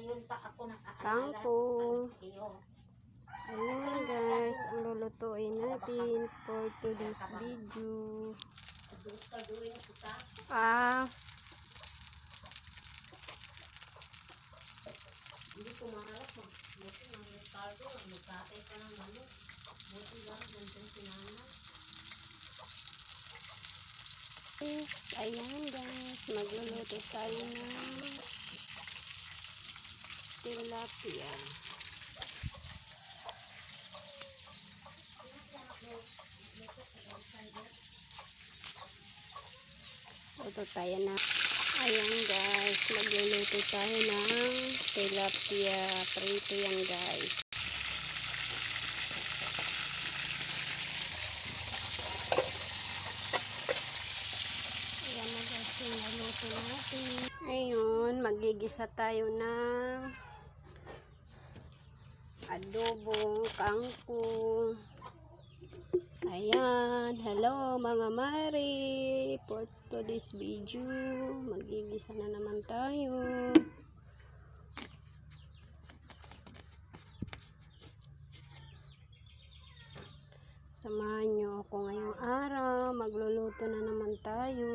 ngayon pa ako nakaalala kangkong. sa iyo. Ayan guys, ang lulutuin natin for today's video. Hindi ko maharap buti ng Ricardo, magkatay pa ng manok. Buti lang, ganitong sinanay. Yes, ayan guys, magluluto tayo ng tilapia. Luto tayo na. Ayan guys, magluluto tayo ng tilapia. Prito yan guys. Ayan na guys, yung naluto natin. Ngayon, magigisa tayo ng adobong kangkong. Ayan, hello mga mare, for today's video, magigisa na naman tayo. Samahan nyo ako ngayong araw, magluluto na naman tayo.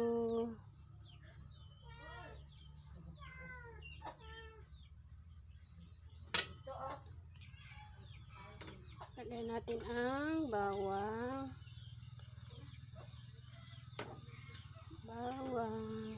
Lagyan natin ang bawang. Ayan.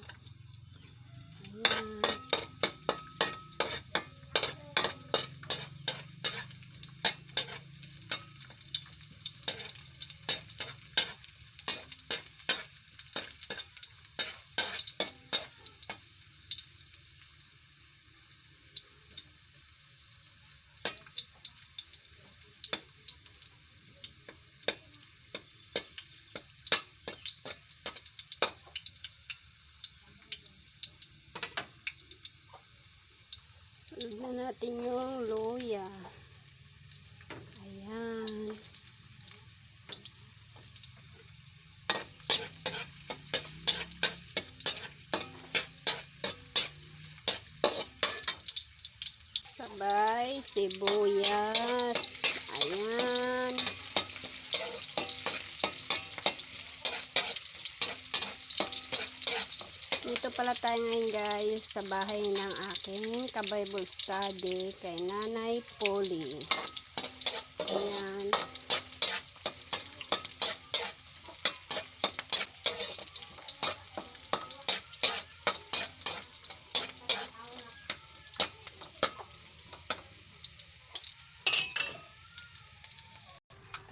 Sunod na natin yung luya. Ayan. Sabay sibuyas. Ayan. Dito pala tayo ngayon guys sa bahay ng aking ka-Bible study kay Nanay Polly. Ayan.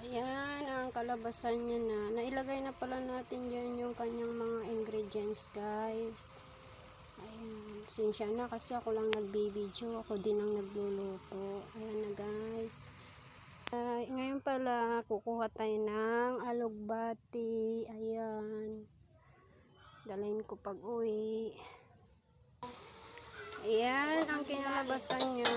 Ayan ang kalabasan niya na. Nailagay na pala natin dyan yung kanyang mga ingredients guys. Ayan. Sinsya na kasi ako lang nagbibideo. Ako din ang nagluluto. Ayan na guys. Ngayon pala kukuha tayo ng alugbati. Ayan. Dalhin ko pag uwi. Ayan ang kinalabasan niya.